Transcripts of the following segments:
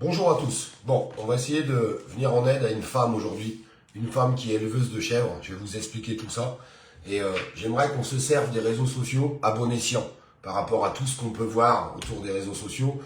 Bonjour à tous. Bon, on va essayer de venir en aide à une femme aujourd'hui. Une femme qui est éleveuse de chèvres. Je vais vous expliquer tout ça. Et j'aimerais qu'on se serve des réseaux sociaux à bon escient. Par rapport à tout ce qu'on peut voir autour des réseaux sociaux,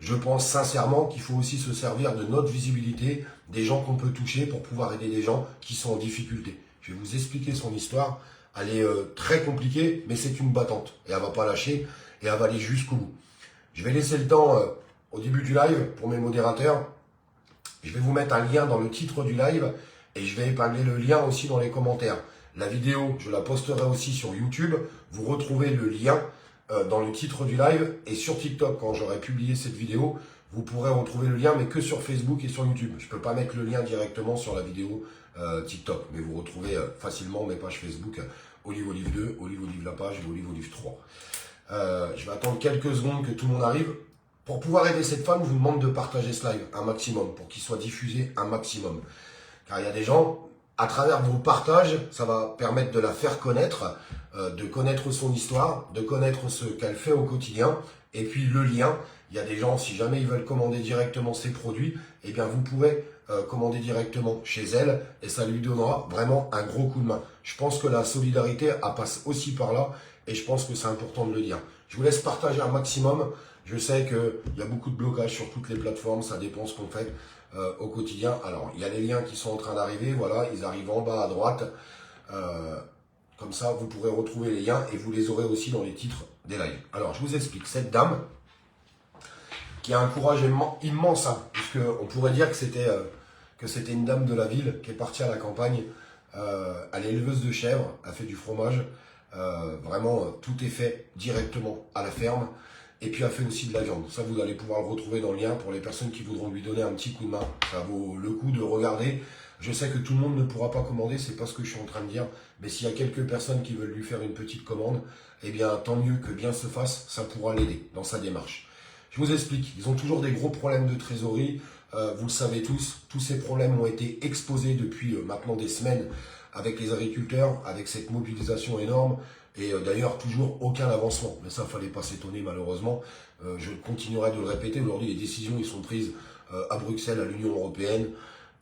je pense sincèrement qu'il faut aussi se servir de notre visibilité, des gens qu'on peut toucher pour pouvoir aider des gens qui sont en difficulté. Je vais vous expliquer son histoire. Elle est très compliquée, mais c'est une battante. Et elle va pas lâcher et elle va aller jusqu'au bout. Je vais laisser le temps au début du live pour mes modérateurs. Je vais vous mettre un lien dans le titre du live et je vais épingler le lien aussi dans les commentaires. La vidéo, je la posterai aussi sur YouTube. Vous retrouvez le lien dans le titre du live et sur TikTok. Quand j'aurai publié cette vidéo, vous pourrez retrouver le lien, mais que sur Facebook et sur YouTube. Je ne peux pas mettre le lien directement sur la vidéo TikTok, mais vous retrouvez facilement mes pages Facebook, Olive Olive 2, Olive Olive la page et Olive Olive 3. Je vais attendre quelques secondes que tout le monde arrive. Pour pouvoir aider cette femme, je vous demande de partager ce live un maximum, pour qu'il soit diffusé un maximum. Car il y a des gens, à travers vos partages, ça va permettre de la faire connaître, de connaître son histoire, de connaître ce qu'elle fait au quotidien. Et puis le lien, il y a des gens, si jamais ils veulent commander directement ces produits, eh bien vous pourrez commander directement chez elle et ça lui donnera vraiment un gros coup de main. Je pense que la solidarité, elle passe aussi par là et je pense que c'est important de le dire. Je vous laisse partager un maximum. Je sais qu'il y a beaucoup de blocages sur toutes les plateformes, ça dépend ce qu'on fait au quotidien. Alors, il y a les liens qui sont en train d'arriver, voilà, ils arrivent en bas à droite. Comme ça, vous pourrez retrouver les liens et vous les aurez aussi dans les titres des lives. Alors, je vous explique, cette dame qui a un courage immense, hein, puisqu'on pourrait dire que c'était une dame de la ville qui est partie à la campagne. Elle est éleveuse de chèvres, elle fait du fromage. Vraiment, tout est fait directement à la ferme. Et puis elle fait aussi de la viande. Ça, vous allez pouvoir le retrouver dans le lien pour les personnes qui voudront lui donner un petit coup de main. Ça vaut le coup de regarder. Je sais que tout le monde ne pourra pas commander, c'est pas ce que je suis en train de dire. Mais s'il y a quelques personnes qui veulent lui faire une petite commande, eh bien, tant mieux que bien se fasse, ça pourra l'aider dans sa démarche. Je vous explique. Ils ont toujours des gros problèmes de trésorerie. Vous le savez tous ces problèmes ont été exposés depuis maintenant des semaines avec les agriculteurs, avec cette mobilisation énorme. Et d'ailleurs, toujours aucun avancement. Mais ça, il ne fallait pas s'étonner malheureusement. Je continuerai de le répéter. Aujourd'hui, les décisions ils sont prises à Bruxelles, à l'Union européenne.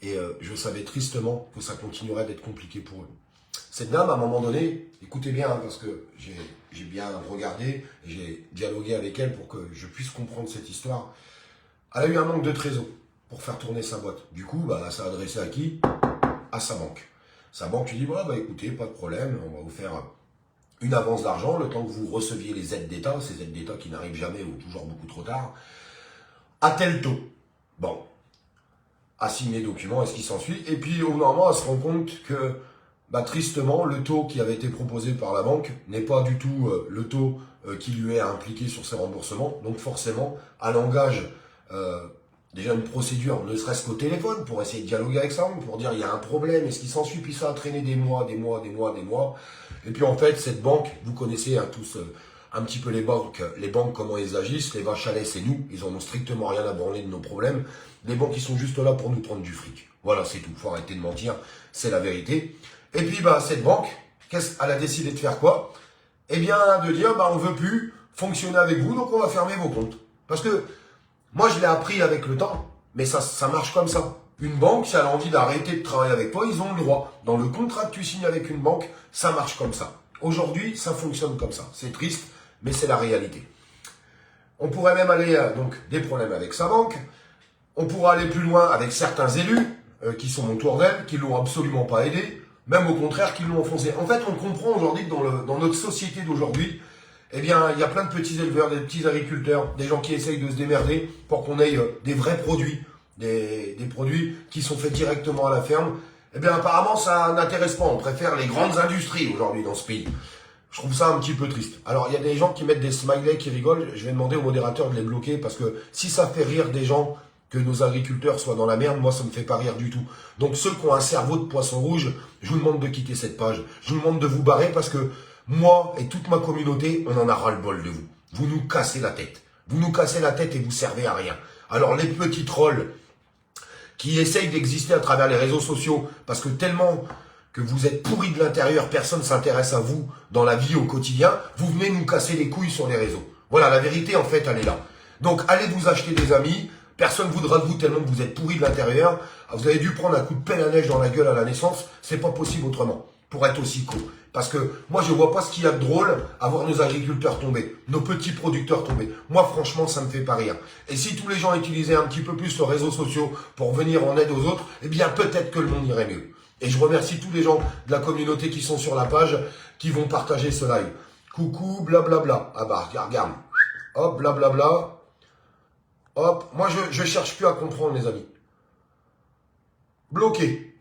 Et je savais tristement que ça continuerait d'être compliqué pour eux. Cette dame, à un moment donné, écoutez bien, hein, parce que j'ai bien regardé, j'ai dialogué avec elle pour que je puisse comprendre cette histoire. Elle a eu un manque de trésor pour faire tourner sa boîte. Du coup, elle s'est adressée à qui? À sa banque. Sa banque lui dit, écoutez, pas de problème, on va vous faire une avance d'argent, le temps que vous receviez les aides d'État, ces aides d'État qui n'arrivent jamais ou toujours beaucoup trop tard, à tel taux. Bon, à signer les documents et ce qui s'ensuit. Et puis au moment, elle se rend compte que, tristement, le taux qui avait été proposé par la banque n'est pas du tout le taux qui lui est impliqué sur ses remboursements. Donc forcément, elle engage déjà une procédure, ne serait-ce qu'au téléphone, pour essayer de dialoguer avec sa banque, pour dire il y a un problème, et ce qui s'ensuit, puis ça a traîné des mois. Et puis en fait, cette banque, vous connaissez tous un petit peu les banques, comment elles agissent, les vaches à lait, c'est nous, ils en ont strictement rien à branler de nos problèmes. Les banques, ils sont juste là pour nous prendre du fric. Voilà, c'est tout, faut arrêter de mentir, c'est la vérité. Et puis cette banque, elle a décidé de faire quoi? Eh bien, de dire, on veut plus fonctionner avec vous, donc on va fermer vos comptes. Parce que moi, je l'ai appris avec le temps, mais ça marche comme ça. Une banque, si elle a envie d'arrêter de travailler avec toi, ils ont le droit. Dans le contrat que tu signes avec une banque, ça marche comme ça. Aujourd'hui, ça fonctionne comme ça. C'est triste, mais c'est la réalité. On pourrait même aller, donc, des problèmes avec sa banque. On pourra aller plus loin avec certains élus qui sont autour d'elle, qui l'ont absolument pas aidé, même au contraire, qui l'ont enfoncé. En fait, on comprend aujourd'hui que dans notre société d'aujourd'hui, eh bien, il y a plein de petits éleveurs, des petits agriculteurs, des gens qui essayent de se démerder pour qu'on ait des vrais produits, des produits qui sont faits directement à la ferme. Eh bien, apparemment, ça n'intéresse pas. On préfère les grandes industries aujourd'hui dans ce pays. Je trouve ça un petit peu triste. Alors, il y a des gens qui mettent des smileys, qui rigolent. Je vais demander au modérateur de les bloquer parce que si ça fait rire des gens que nos agriculteurs soient dans la merde, moi, ça me fait pas rire du tout. Donc, ceux qui ont un cerveau de poisson rouge, je vous demande de quitter cette page. Je vous demande de vous barrer parce que moi et toute ma communauté, on en a ras-le-bol de vous. Vous nous cassez la tête. Vous nous cassez la tête et vous servez à rien. Alors, les petits trolls qui essayent d'exister à travers les réseaux sociaux, parce que tellement que vous êtes pourris de l'intérieur, personne ne s'intéresse à vous dans la vie au quotidien, vous venez nous casser les couilles sur les réseaux. Voilà, la vérité, en fait, elle est là. Donc, allez vous acheter des amis, Personne ne voudra de vous tellement que vous êtes pourri de l'intérieur. Vous avez dû prendre un coup de pelle à neige dans la gueule à la naissance. C'est pas possible autrement pour être aussi con. Parce que moi, je vois pas ce qu'il y a de drôle à voir nos agriculteurs tomber, nos petits producteurs tomber. Moi, franchement, ça me fait pas rire. Et si tous les gens utilisaient un petit peu plus les réseaux sociaux pour venir en aide aux autres, eh bien, peut-être que le monde irait mieux. Et je remercie tous les gens de la communauté qui sont sur la page, qui vont partager ce live. Coucou, blablabla. Ah bah, regarde. Hop, blablabla. Hop. Moi, je cherche plus à comprendre, les amis. Bloqué.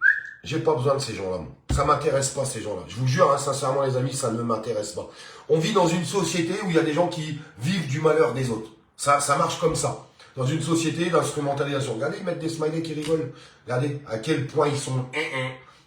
J'ai pas besoin de ces gens-là. Ça m'intéresse pas, ces gens-là. Je vous jure, hein, sincèrement, les amis, ça ne m'intéresse pas. On vit dans une société où il y a des gens qui vivent du malheur des autres. Ça marche comme ça. Dans une société d'instrumentalisation. Regardez, ils mettent des smileys qui rigolent. Regardez à quel point ils sont...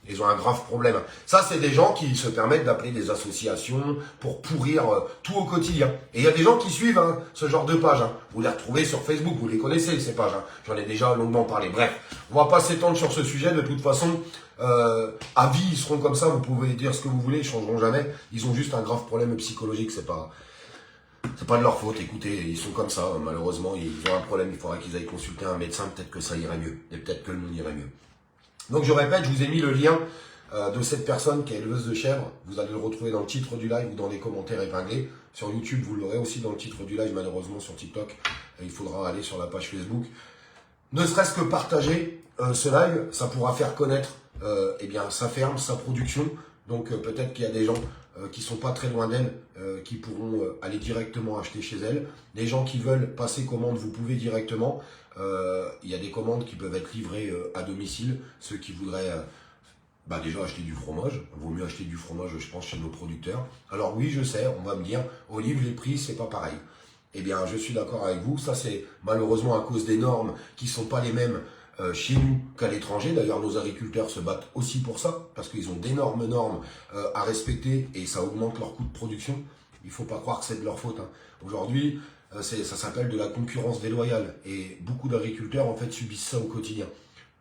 Ils ont un grave problème. Ça, c'est des gens qui se permettent d'appeler des associations pour pourrir tout au quotidien. Et il y a des gens qui suivent ce genre de pages. Vous les retrouvez sur Facebook, vous les connaissez, ces pages. J'en ai déjà longuement parlé. Bref, on va pas s'étendre sur ce sujet. De toute façon, à vie, ils seront comme ça. Vous pouvez dire ce que vous voulez, ils changeront jamais. Ils ont juste un grave problème psychologique. C'est pas de leur faute. Écoutez, ils sont comme ça. Malheureusement, ils ont un problème. Il faudra qu'ils aillent consulter un médecin. Peut-être que ça irait mieux. Et peut-être que le monde irait mieux. Donc je répète, je vous ai mis le lien de cette personne qui est éleveuse de chèvres. Vous allez le retrouver dans le titre du live ou dans les commentaires épinglés. Sur YouTube, vous l'aurez aussi dans le titre du live. Malheureusement, sur TikTok, il faudra aller sur la page Facebook. Ne serait-ce que partager ce live, ça pourra faire connaître eh bien, sa ferme, sa production. Donc peut-être qu'il y a des gens qui sont pas très loin d'elle, qui pourront aller directement acheter chez elle. Des gens qui veulent passer commande, vous pouvez directement. Il y a des commandes qui peuvent être livrées à domicile. Ceux qui voudraient déjà acheter du fromage, il vaut mieux acheter du fromage, je pense, chez nos producteurs. Alors oui, je sais, on va me dire, Olive, les prix, c'est pas pareil. Eh bien, je suis d'accord avec vous. Ça, c'est malheureusement à cause des normes qui sont pas les mêmes chez nous qu'à l'étranger. D'ailleurs, nos agriculteurs se battent aussi pour ça, parce qu'ils ont d'énormes normes à respecter et ça augmente leur coût de production. Il faut pas croire que c'est de leur faute. Aujourd'hui, ça s'appelle de la concurrence déloyale et beaucoup d'agriculteurs en fait subissent ça au quotidien.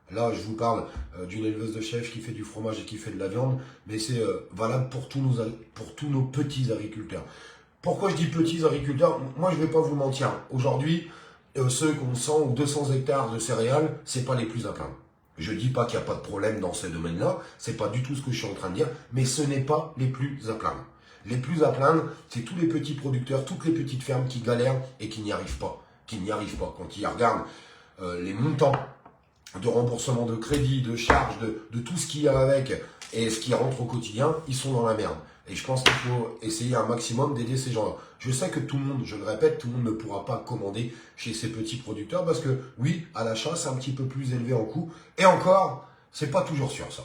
Là, je vous parle d'une éleveuse de chèvres qui fait du fromage et qui fait de la viande, mais c'est valable pour tous nos petits agriculteurs. Pourquoi je dis petits agriculteurs? Moi, je ne vais pas vous mentir. Aujourd'hui, ceux qui ont 100 ou 200 hectares de céréales, c'est pas les plus à plaindre. Je dis pas qu'il n'y a pas de problème dans ces domaines-là, c'est pas du tout ce que je suis en train de dire, mais ce n'est pas les plus à plaindre. Les plus à plaindre, c'est tous les petits producteurs, toutes les petites fermes qui galèrent et qui n'y arrivent pas. Quand ils regardent les montants de remboursement de crédit, de charges, de tout ce qu'il y a avec et ce qui rentre au quotidien, ils sont dans la merde. Et je pense qu'il faut essayer un maximum d'aider ces gens-là. Je sais que tout le monde, je le répète, tout le monde ne pourra pas commander chez ces petits producteurs parce que oui, à l'achat, c'est un petit peu plus élevé en coût. Et encore, c'est pas toujours sûr ça.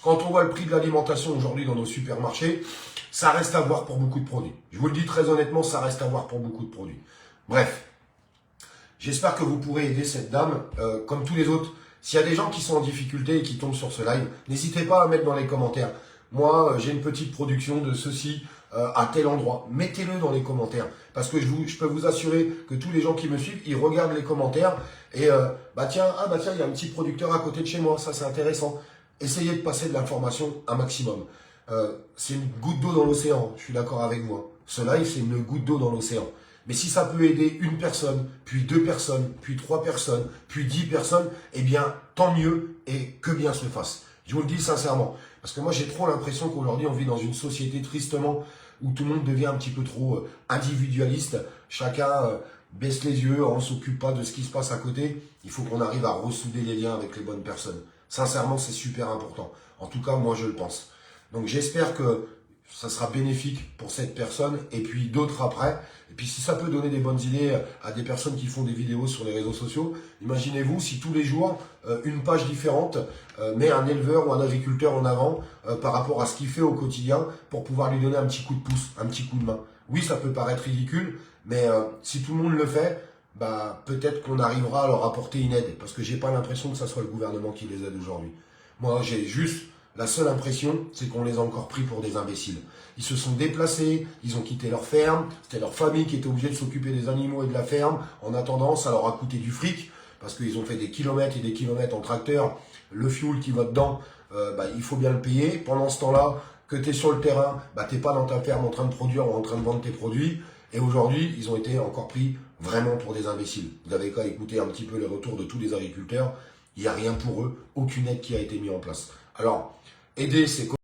Quand on voit le prix de l'alimentation aujourd'hui dans nos supermarchés, ça reste à voir pour beaucoup de produits. Je vous le dis très honnêtement, ça reste à voir pour beaucoup de produits. Bref, j'espère que vous pourrez aider cette dame, comme tous les autres. S'il y a des gens qui sont en difficulté et qui tombent sur ce live, n'hésitez pas à mettre dans les commentaires. Moi, j'ai une petite production de ceci à tel endroit. Mettez-le dans les commentaires. Parce que je peux vous assurer que tous les gens qui me suivent, ils regardent les commentaires et tiens, il y a un petit producteur à côté de chez moi, ça c'est intéressant. Essayez de passer de l'information un maximum. C'est une goutte d'eau dans l'océan, je suis d'accord avec moi. Ce live, c'est une goutte d'eau dans l'océan. Mais si ça peut aider une personne, puis 2 personnes, puis 3 personnes, puis 10 personnes, eh bien, tant mieux et que bien se fasse. Je vous le dis sincèrement. Parce que moi, j'ai trop l'impression qu'aujourd'hui, on vit dans une société tristement où tout le monde devient un petit peu trop individualiste. Chacun baisse les yeux, on ne s'occupe pas de ce qui se passe à côté. Il faut qu'on arrive à ressouder les liens avec les bonnes personnes. Sincèrement, c'est super important. En tout cas, moi, je le pense. Donc, j'espère que ça sera bénéfique pour cette personne et puis d'autres après. Et puis si ça peut donner des bonnes idées à des personnes qui font des vidéos sur les réseaux sociaux, imaginez-vous si tous les jours, une page différente met un éleveur ou un agriculteur en avant par rapport à ce qu'il fait au quotidien pour pouvoir lui donner un petit coup de pouce, un petit coup de main. Oui, ça peut paraître ridicule, mais si tout le monde le fait, peut-être qu'on arrivera à leur apporter une aide. Parce que j'ai pas l'impression que ça soit le gouvernement qui les aide aujourd'hui. Moi, j'ai juste... La seule impression, c'est qu'on les a encore pris pour des imbéciles. Ils se sont déplacés, ils ont quitté leur ferme, c'était leur famille qui était obligée de s'occuper des animaux et de la ferme. En attendant, ça leur a coûté du fric, parce qu'ils ont fait des kilomètres et des kilomètres en tracteur. Le fuel qui va dedans, il faut bien le payer. Pendant ce temps-là, que tu es sur le terrain, t'es pas dans ta ferme en train de produire ou en train de vendre tes produits. Et aujourd'hui, ils ont été encore pris vraiment pour des imbéciles. Vous avez qu'à écouter un petit peu les retours de tous les agriculteurs. Il n'y a rien pour eux, aucune aide qui a été mise en place. Alors, aider ces